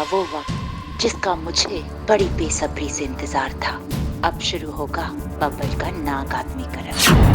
वो वक्त जिसका मुझे बड़ी बेसब्री से इंतजार था। अब शुरू होगा बबल का नाक आदमीकरण।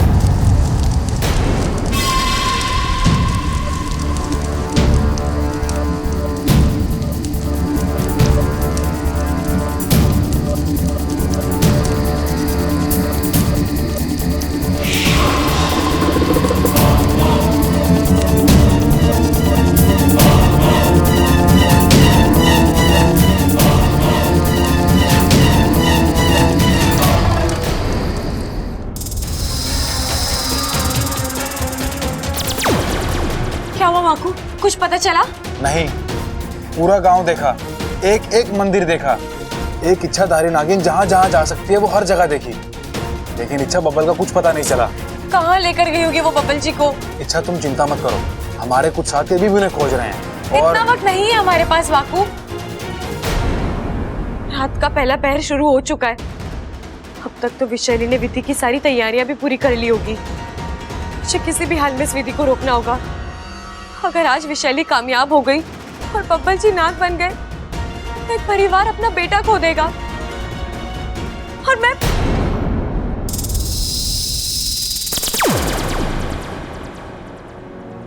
क्या हुआ माकू? कुछ पता चला? नहीं, पूरा गांव देखा, एक एक मंदिर देखा, एक इच्छाधारी नागिन जहाँ जहाँ जा सकती है वो हर जगह देखी, लेकिन इच्छा बब्बल का कुछ पता नहीं चला। कहाँ लेकर गई होगी वो बब्बल जी को? इच्छा तुम चिंता मत करो, हमारे कुछ साथी भी उन्हें खोज रहे हैं। और इतना वक्त नहीं है हमारे पास माकू। रात का पहला पहर शुरू हो चुका है। अब तक तो विशैली ने विधि की सारी तैयारियां भी पूरी कर ली होगी। मुझे किसी भी हाल में इस विधि को रोकना होगा। अगर आज विशैली कामयाब हो गई और बब्बल जी नाग बन गए तो एक परिवार अपना बेटा खो देगा। और मैं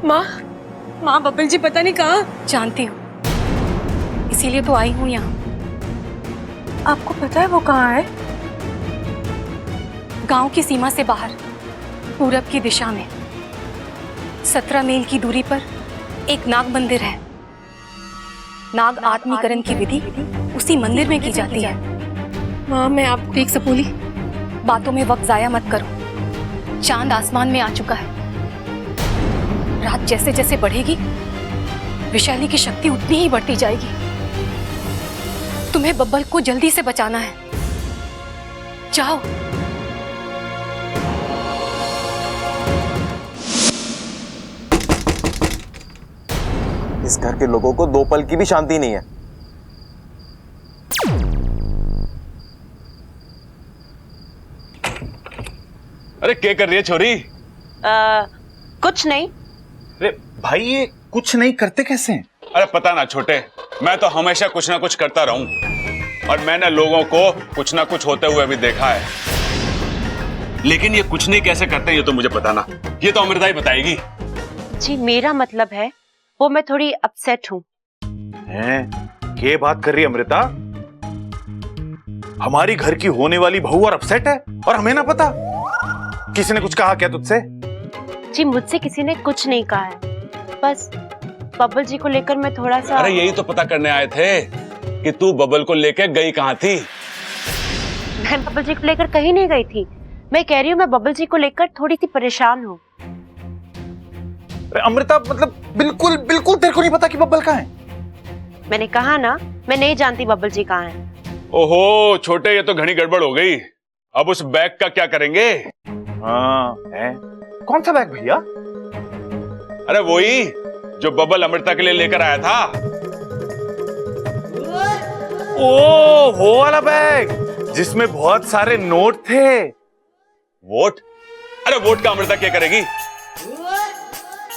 माँ बब्बल जी पता नहीं कहाँ। जानती हूँ, इसीलिए तो आई हूँ यहाँ। आपको पता है वो कहाँ है? गांव की सीमा से बाहर, पूरब की दिशा में 17 मील की दूरी पर एक नाग मंदिर है। नाग आत्मीकरण की विधि उसी मंदिर में की जाती है। माँ मैं आप देख सपोली, बातों में वक्त जाया मत करो। चांद आसमान में आ चुका है। रात जैसे जैसे बढ़ेगी, विशाली की शक्ति उतनी ही बढ़ती जाएगी। तुम्हें बब्बल को जल्दी से बचाना है। जाओ। इस घर के लोगों को दो पल की भी शांति नहीं है। अरे क्या कर रही है छोरी? कुछ नहीं। अरे भाई, ये कुछ नहीं करते कैसे हैं? अरे पता ना छोटे, मैं तो हमेशा कुछ ना कुछ करता रहूं, और मैंने लोगों को कुछ ना कुछ होते हुए भी देखा है, लेकिन ये कुछ नहीं कैसे करते हैं ये तो मुझे पता ना। ये तो अमृता ही बताएगी। जी मेरा मतलब है वो मैं थोड़ी अपसेट हूँ। ये बात कर रही है अमृता? हमारी घर की होने वाली बहू और अपसेट है और हमें ना पता? किसी ने कुछ कहा क्या तुझसे? जी मुझसे किसी ने कुछ नहीं कहा है, बस बब्बल जी को लेकर मैं थोड़ा सा। अरे यही तो पता करने आए थे कि तू बबल को लेकर गई कहाँ थी। मैं बब्बल जी को लेकर कहीं नहीं गई थी। मैं कह रही हूँ मैं बब्बल जी को लेकर थोड़ी सी परेशान हूँ। अमृता, मतलब बिल्कुल बिल्कुल तेरे को नहीं पता कि बब्बल कहाँ है? मैंने कहा ना, मैं नहीं जानती बब्बल जी कहाँ हैं। ओहो छोटे, ये तो घनी गड़बड़ हो गई। अब उस बैग का क्या करेंगे? हाँ है। कौन सा बैग भैया? अरे वही जो बबल अमृता के लिए लेकर आया था। ओ, वो वाला बैग जिसमें बहुत सारे नोट थे। वोट? अरे वोट का अमृता क्या करेगी?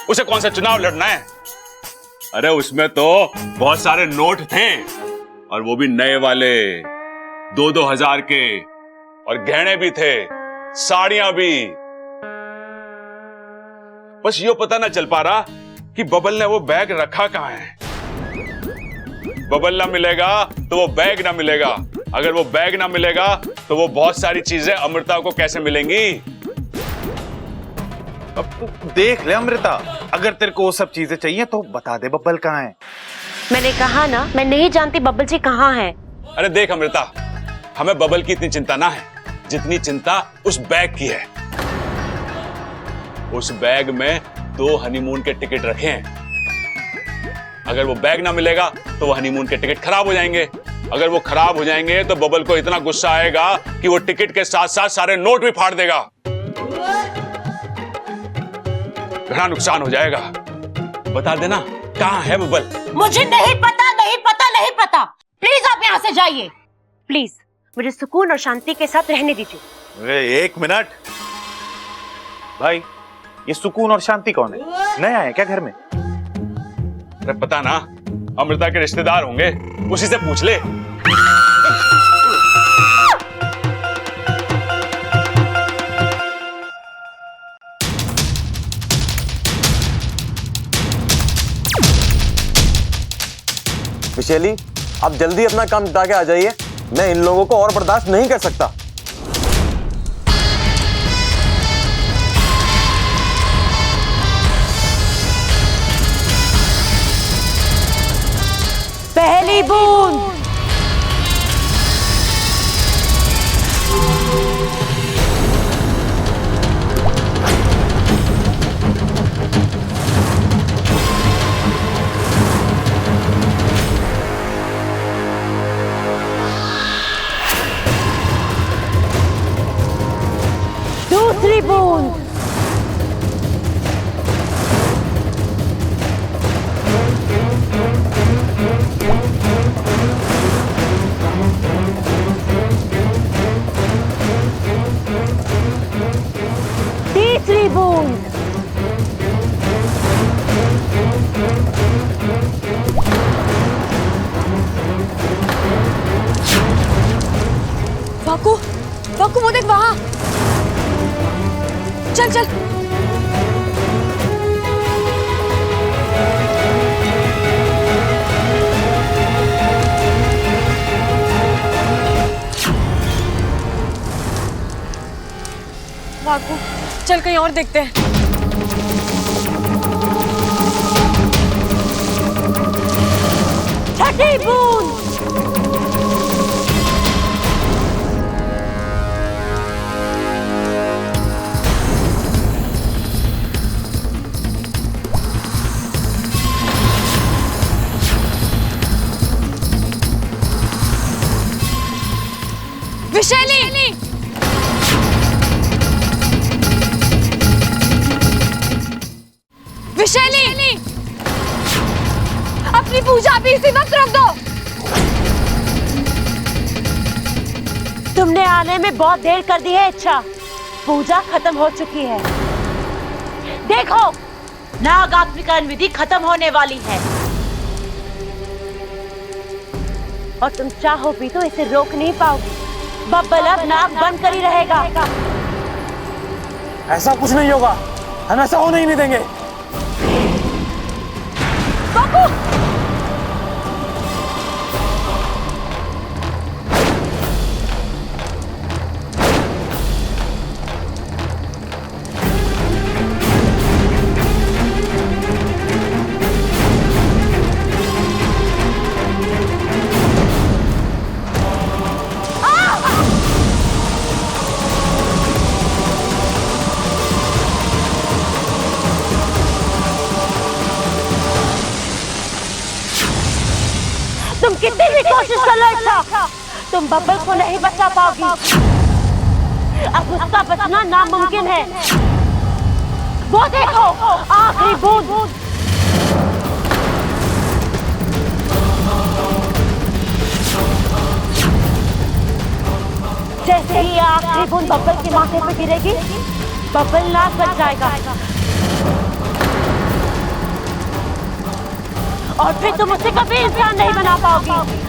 उसे कौन सा चुनाव लड़ना है? अरे उसमें तो बहुत सारे नोट थे, और वो भी नए वाले, 2-2 हजार के, और गहने भी थे, साड़ियां भी। बस यो पता ना चल पा रहा कि बबल ने वो बैग रखा कहां है। बबल ना मिलेगा तो वो बैग ना मिलेगा, अगर वो बैग ना मिलेगा तो वो बहुत सारी चीजें अमृता को कैसे मिलेंगी? अब तू देख ले अमृता, अगर तेरे को वो सब चीजें चाहिए तो बता दे बब्बल कहाँ है। मैंने कहा ना, मैं नहीं जानती बब्बल जी कहाँ हैं। अरे देख अमृता, हमें बबल की इतनी चिंता ना है जितनी चिंता उस बैग की है। उस बैग में 2 हनीमून के टिकट रखे हैं। अगर वो बैग ना मिलेगा तो वो हनीमून के टिकट खराब हो जाएंगे। अगर वो खराब हो जाएंगे तो बबल को इतना गुस्सा आएगा कि वो टिकट के साथ साथ सारे नोट भी फाड़ देगा। बड़ा नुकसान हो जाएगा। बता देना कहाँ है बबल? मुझे नहीं पता, नहीं पता, नहीं पता। प्लीज आप यहाँ से जाइए। प्लीज मुझे सुकून और शांति के साथ रहने दीजिए। एक मिनट भाई, ये सुकून और शांति कौन है? नया है क्या घर में? अरे पता ना, अमृता के रिश्तेदार होंगे, उसी से पूछ ले। विशैली, आप जल्दी अपना काम निपटा के आ जाइए। मैं इन लोगों को और बर्दाश्त नहीं कर सकता। पहली बूंद। दूसरी बूंद। तीसरी बूंद। वाकू, वाकू वो देख वहां। चल चल। वाकू, चल कहीं और देखते हैं। छठी बूंद। विशैली, विशैली, अपनी पूजा भी इसी वक्त रोक दो। तुमने आने में बहुत देर कर दी है इच्छा। पूजा खत्म हो चुकी है। देखो, नाग आत्मिकरण विधि खत्म होने वाली है और तुम चाहो भी तो इसे रोक नहीं पाओगे। बब्बल अब नाग बंद कर ही रहेगा। ऐसा कुछ नहीं होगा, हम ऐसा होने ही नहीं देंगे। बाबू! तुम कितनी भी कोशिश कर लो इच्छा, तुम बब्बल को नहीं बचा पाओगी। अब उसका बचना नामुमकिन है। वो देखो, आखिरी बूंद। जैसे ही आखिरी बूंद बब्बल के माथे पे गिरेगी, बब्बल नाग बच जाएगा और फिर तुम उसे कभी इंसान नहीं बना पाओगी।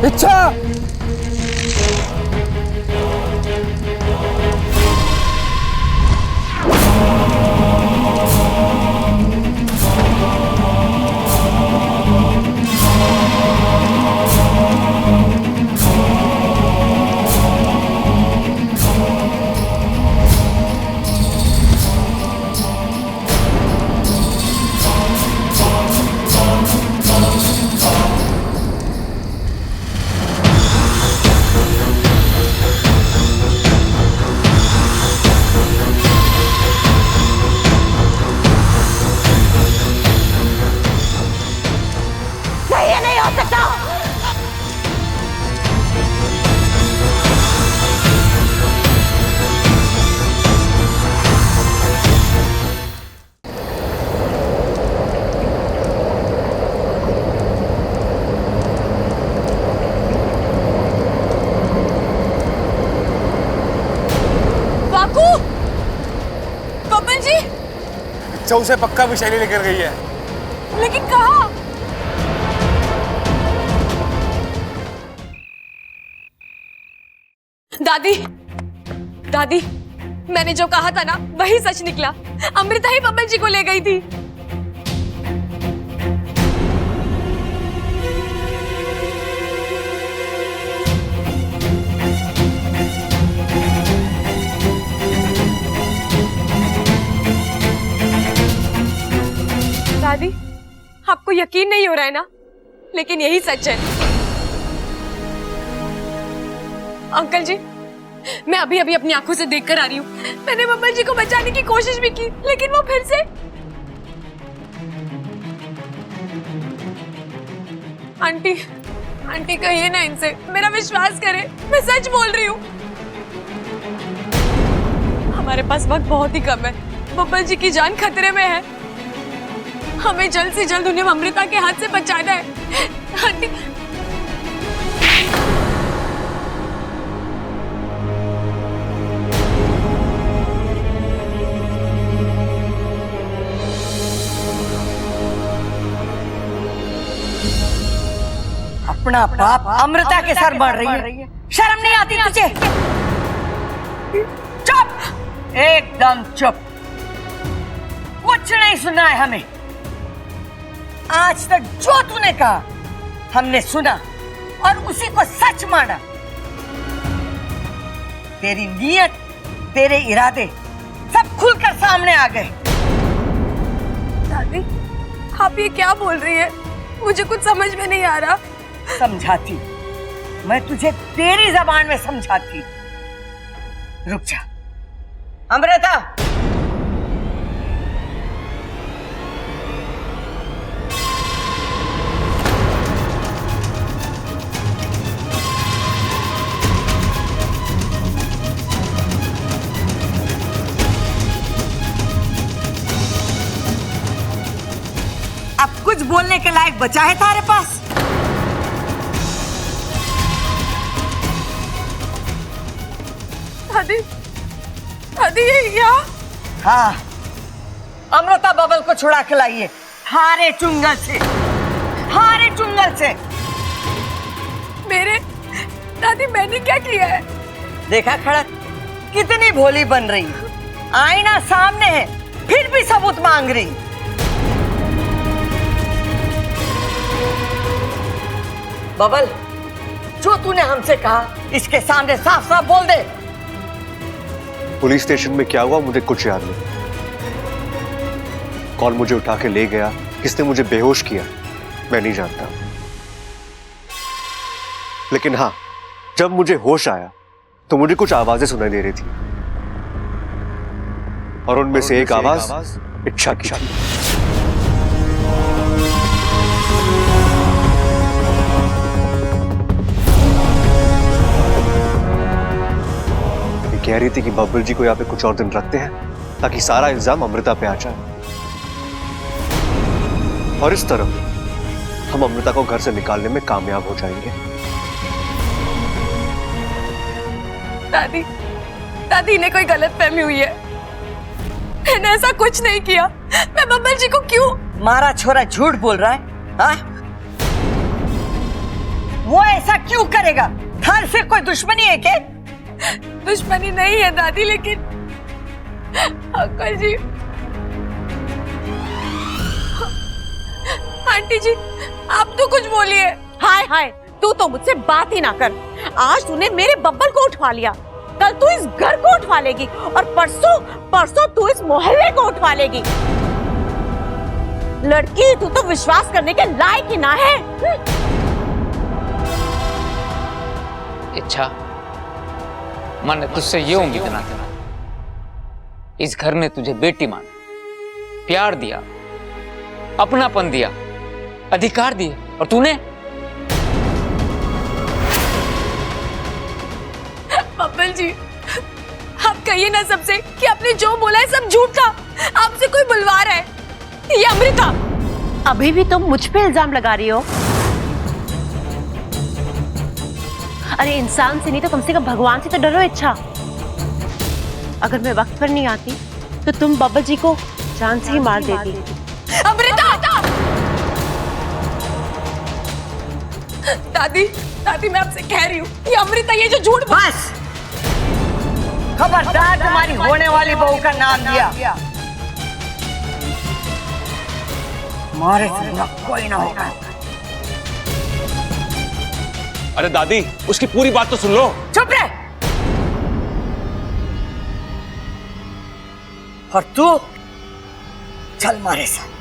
इच्छा, अच्छा उसे पक्का विशाली लेकर गई है। लेकिन कहाँ? दादी, दादी, मैंने जो कहा था ना वही सच निकला। अमृता ही बब्बल जी को ले गई थी। दादी, आपको यकीन नहीं हो रहा है ना, लेकिन यही सच है। अंकल जी, मैं अभी अभी अपनी आंखों से देखकर आ रही हूँ। मैंने बब्बल जी को बचाने की कोशिश भी की, लेकिन वो फिर से। आंटी, आंटी कहिए ना इनसे, मेरा विश्वास करें, मैं सच बोल रही हूँ। हमारे पास वक्त बहुत ही कम है, बब्बल जी की जान खतरे में है। हमें जल्द से जल्द उन्हें अमृता के हाथ से बचाना है। आंटी, अपना बाप अमृता के सर बढ़ रही है। शर्म नहीं आती तुझे? चुप, एकदम चुप, कुछ नहीं सुना है हमें। आज तक जो तूने कहा हमने सुना और उसी को सच माना। तेरी नीयत, तेरे इरादे सब खुलकर सामने आ गए। दादी, आप ये क्या बोल रही है? मुझे कुछ समझ में नहीं आ रहा। समझाती, मैं तुझे तेरी जबान में समझाती। रुक जा अमृता। अब कुछ बोलने के लायक बचा है तारे पास? दादी, दादी ये यहाँ? हाँ, अमृता बबल को छुड़ा के लाइए हारे चुंगल से, हारे चुंगल से। मेरे दादी, मैंने क्या किया है? देखा खड़क, कितनी भोली बन रही है। आईना सामने है फिर भी सबूत मांग रही। बबल, जो तूने हमसे कहा इसके सामने साफ साफ बोल दे। पुलिस स्टेशन में क्या हुआ मुझे कुछ याद नहीं। कौन मुझे उठा के ले गया, किसने मुझे बेहोश किया, मैं नहीं जानता। लेकिन हाँ, जब मुझे होश आया तो मुझे कुछ आवाजें सुनाई दे रही थी और उनमें से एक आवाज इच्छा की थी। कह रही थी कि बब्बल जी को यहाँ पे कुछ और दिन रखते हैं ताकि सारा इल्जाम अमृता पे आ जाए और इस तरह हम अमृता को घर से निकालने में कामयाब हो जाएंगे। दादी, दादी इन्हें कोई गलतफहमी हुई है। मैंने ऐसा कुछ नहीं किया। मैं बब्बल जी को क्यों? मारा छोरा झूठ बोल रहा है। हाँ? वो ऐसा क्यों करेगा? थार से कोई दुश्मनी है क्या? दुश्मनी नहीं है दादी, लेकिन अंकल जी, आंटी जी, आप तो कुछ बोलिए। हाय हाय, तू तो मुझसे बात ही ना कर। आज तूने मेरे बब्बल को उठवा लिया, कल तू इस घर को उठवा लेगी और परसों तू इस मोहल्ले को उठवा लेगी। लड़की, तू तो विश्वास करने के लायक ही ना है। इच्छा, मैंने तुझसे ये उम्मीद ना करा। इस घर ने तुझे बेटी मान, प्यार दिया, अपनापन दिया, अधिकार दिए, और तूने बब्बल जी, आप कहिए ना सबसे कि आपने जो बोला है सब झूठ था। आपसे कोई बुलवा रहा है। ये अमृता, अभी भी तुम मुझ पे इल्जाम लगा रही हो? अरे इंसान से नहीं तो कम से कम भगवान से तो डरो। इच्छा, अगर मैं वक्त पर नहीं आती तो तुम बब्बल जी को जान से ही मार देती। अमृता! दादी, दादी मैं आपसे कह रही हूँ, ये अमृता ये जो झूठ बस! खबरदार तुम्हारी होने वाली बहू का नाम लिया। हमारे से बुरा कोई ना होगा। अरे दादी, उसकी पूरी बात तो सुन लो। चुप रह। और तू चल मारे साथ।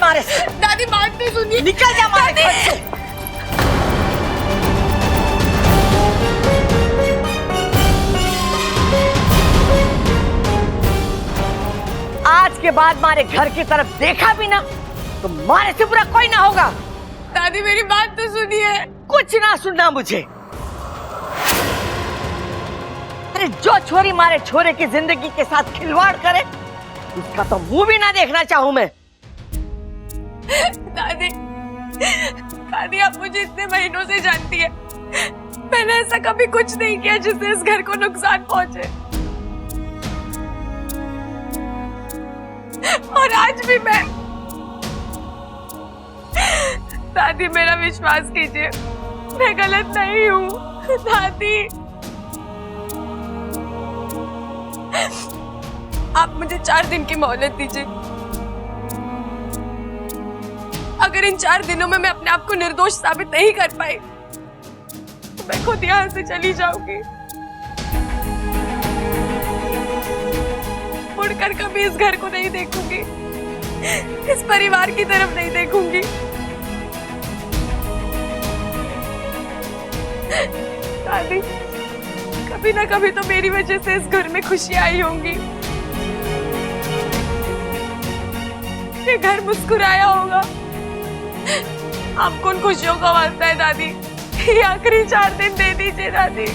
मारे से। दादी बात नहीं सुनिए। निकल जा मारे घर से। आज के बाद मारे घर की तरफ देखा भी ना तो मारे से बुरा कोई ना होगा। दादी मेरी बात तो सुनिए। कुछ ना सुनना मुझे। अरे जो छोरी मारे छोरे की जिंदगी के साथ खिलवाड़ करे उसका तो मुंह भी ना देखना चाहूं मैं। दादी, दादी आप मुझे इतने महीनों से जानती है, मैंने ऐसा कभी कुछ नहीं किया जिससे इस घर को नुकसान पहुंचे। और आज भी मैं, दादी मेरा विश्वास कीजिए, मैं गलत नहीं हूँ। दादी आप मुझे 4 दिन की मोहलत दीजिए। अगर इन 4 दिनों में मैं अपने आप को निर्दोष साबित नहीं कर पाई तो मैं खुद यहाँ से चली जाऊंगी। मुड़कर कभी इस घर को नहीं देखूंगी, इस परिवार की तरफ नहीं देखूंगी। दादी कभी ना कभी तो मेरी वजह से इस घर में खुशियां आई होंगी, ये घर मुस्कुराया होगा। आपको उन खुशियों का वास्ता है दादी, ये आखिरी 4 दिन दे दीजिए दादी।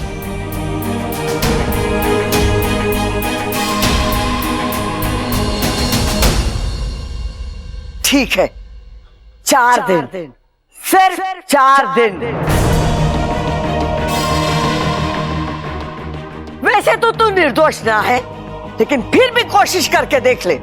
ठीक है 4 दिन, सिर्फ 4 दिन। वैसे तो तू निर्दोष ना है, लेकिन फिर भी कोशिश करके देख ले।